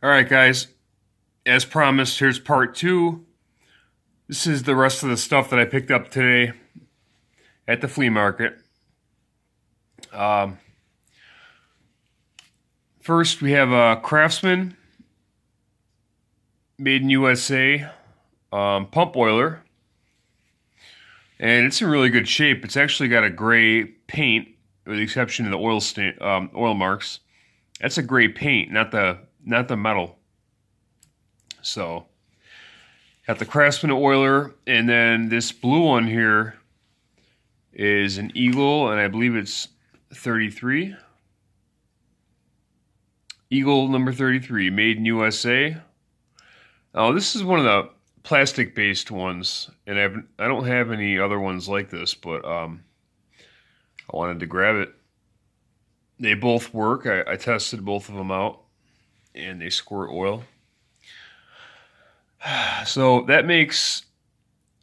All right, guys. As promised, here's part two. This is the rest of the stuff that I picked up today at the flea market. Um, First, we have a Craftsman made in USA pump oiler, and it's in really good shape. It's actually got a gray paint, with the exception of the oil marks. That's a gray paint, not the metal. So, got the Craftsman oiler, and then this blue one here is an Eagle, and I believe it's 33. Eagle number 33, made in USA. Oh, this is one of the plastic-based ones, and I don't have any other ones like this, but I wanted to grab it. They both work. I tested both of them out, and they squirt oil. So that makes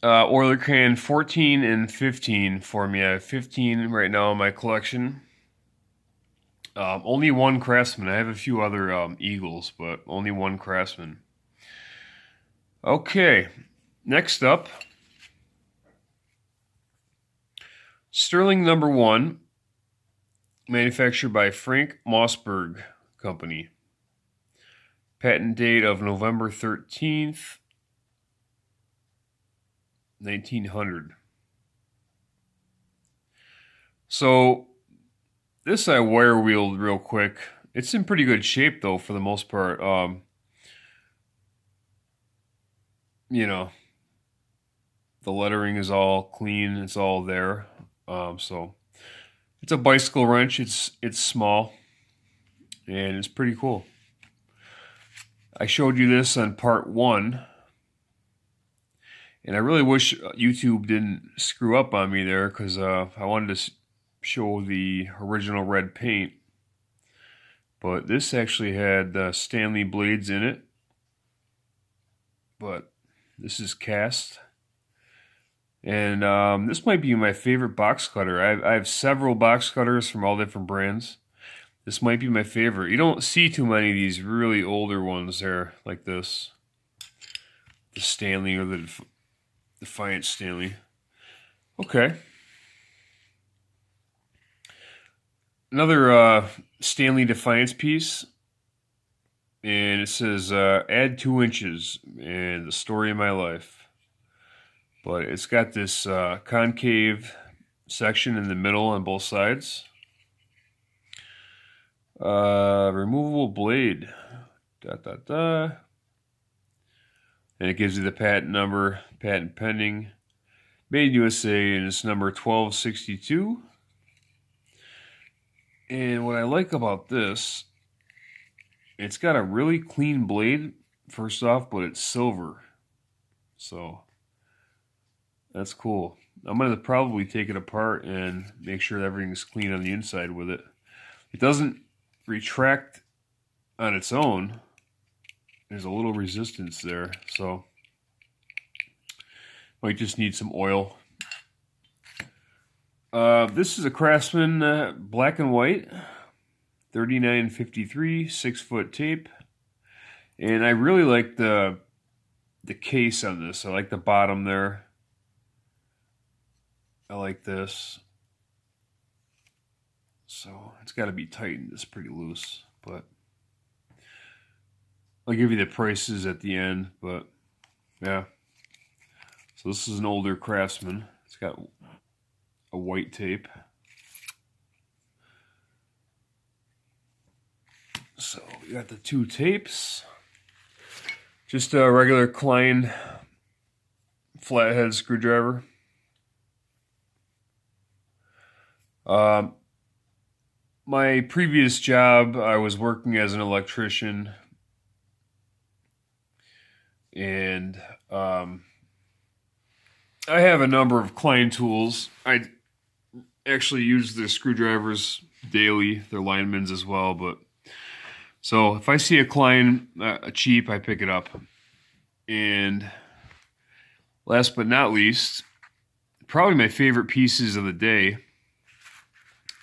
oiler can 14 and 15 for me. I have 15 right now in my collection. Only one Craftsman. I have a few other Eagles, but only one Craftsman. Okay, next up, Sterling number 1, manufactured by Frank Mossberg Company. Patent date of November 13th, 1900. So, this I wire wheeled real quick. It's in pretty good shape though, for the most part. You know, the lettering is all clean. It's all there. So it's a bicycle wrench. It's small, and it's pretty cool. I showed you this on part 1, and I really wish YouTube didn't screw up on me there, because I wanted to show the original red paint. But this actually had Stanley blades in it. But this is cast. And this might be my favorite box cutter. I have several box cutters from all different brands. This might be my favorite. You don't see too many of these really older ones there, like this. The Stanley, or the Defiant Stanley. Okay. Another Stanley Defiance piece. And it says, add 2 inches, and the story of my life. But it's got this concave section in the middle on both sides. Removable blade. And it gives you the patent number, patent pending, made in USA, and it's number 1262. And what I like about this, it's got a really clean blade, first off, but it's silver. So that's cool. I'm going to probably take it apart and make sure that everything's clean on the inside with it. It doesn't retract on its own. There's a little resistance there, so might just need some oil. This is a Craftsman black and white, 3953, 6-foot tape. And I really like the case on this. I like the bottom there. I like this. So it's got to be tightened. It's pretty loose, but I'll give you the prices at the end. But yeah. So this is an older Craftsman. It's got a white tape. So we got the 2 tapes. Just a regular Klein flathead screwdriver. My previous job, I was working as an electrician, and I have a number of Klein tools. I actually use the screwdrivers daily. They're linemen's as well, but so if I see a Klein cheap, I pick it up. And last but not least, probably my favorite pieces of the day.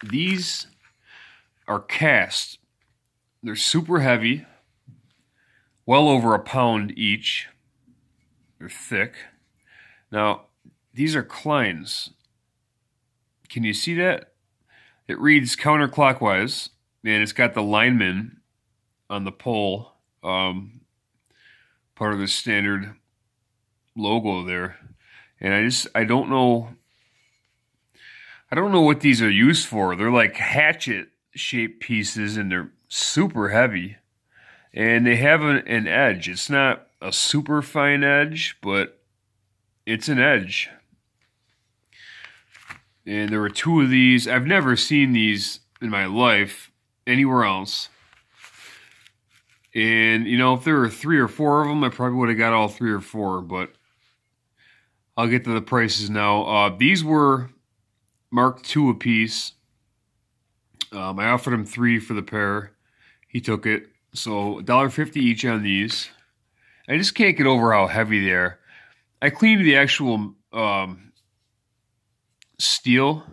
These are cast. They're super heavy. well over a pound each. They're thick. Now, these are Kleins. Can you see that? It reads counterclockwise, and it's got the lineman on the pole, part of the standard logo there. And I don't know what these are used for. They're like hatchet shaped pieces, and they're super heavy. And they have an edge. It's not a super fine edge, but it's an edge. And there were two of these. I've never seen these in my life anywhere else. And, you know, if there were 3 or 4 of them, I probably would have got all 3 or 4. But I'll get to the prices now. These were Mark II a piece. I offered him 3 for the pair. He took it. So $1.50 each on these. I just can't get over how heavy they are. I cleaned the actual steel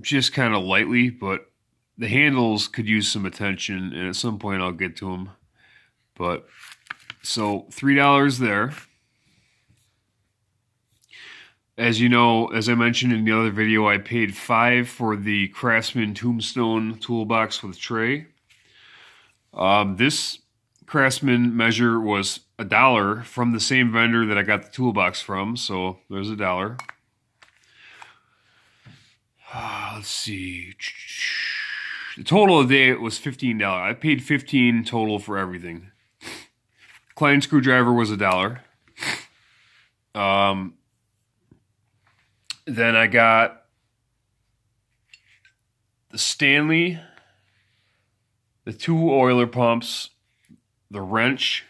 just kind of lightly, but the handles could use some attention, and at some point I'll get to them. But so $3 there. As you know, as I mentioned in the other video, I paid $5 for the Craftsman Tombstone toolbox with tray. This Craftsman measure was $1 from the same vendor that I got the toolbox from, so there's $1. Let's see. The total of the day was $15. I paid $15 total for everything. Klein screwdriver was $1. Then I got the Stanley, the 2 oiler pumps, the wrench,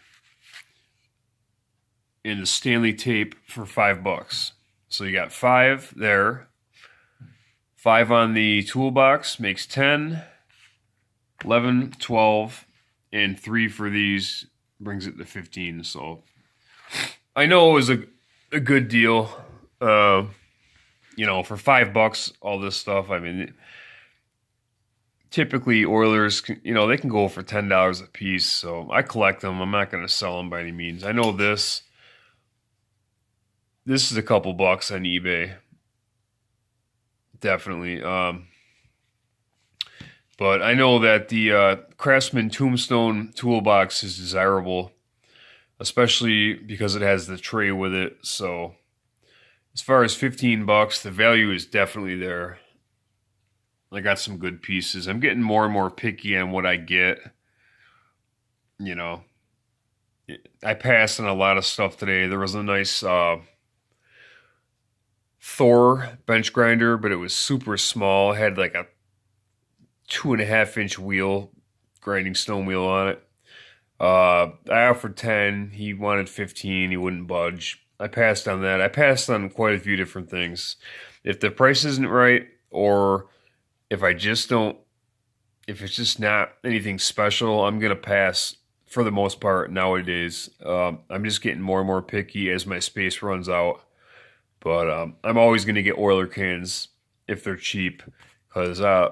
and the Stanley tape for $5. So you got 5 there. 5 on the toolbox makes 10, 11, 12, and 3 for these brings it to 15. So I know it was a good deal. You know, for $5, all this stuff. I mean, typically Oilers, you know, they can go for $10 a piece. So I collect them. I'm not going to sell them by any means. I know this is a couple bucks on eBay. Definitely. But I know that the Craftsman Tombstone toolbox is desirable, especially because it has the tray with it. So as far as $15, the value is definitely there. I got some good pieces. I'm getting more and more picky on what I get. You know, I passed on a lot of stuff today. There was a nice Thor bench grinder, but it was super small. It had like a 2.5-inch wheel, grinding stone wheel on it. I offered 10. He wanted 15. He wouldn't budge. I passed on that. I passed on quite a few different things. If the price isn't right, or if I just don't, if it's just not anything special, I'm going to pass for the most part nowadays. I'm just getting more and more picky as my space runs out. But I'm always going to get oiler cans if they're cheap, because I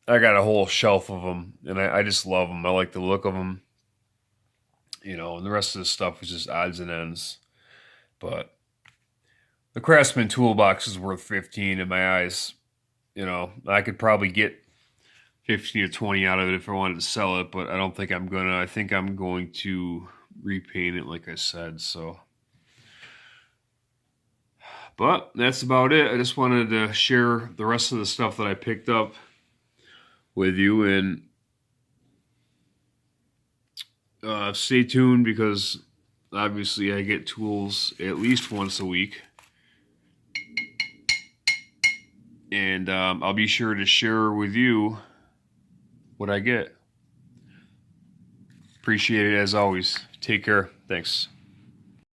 got a whole shelf of them, and I just love them. I like the look of them. You know, and the rest of the stuff is just odds and ends. But the Craftsman toolbox is worth 15 in my eyes. You know, I could probably get 15 or 20 out of it if I wanted to sell it, but I don't think I'm gonna. I think I'm going to repaint it, like I said. So, but that's about it. I just wanted to share the rest of the stuff that I picked up with you, and stay tuned, because obviously I get tools at least once a week. And I'll be sure to share with you what I get. Appreciate it as always. Take care. Thanks.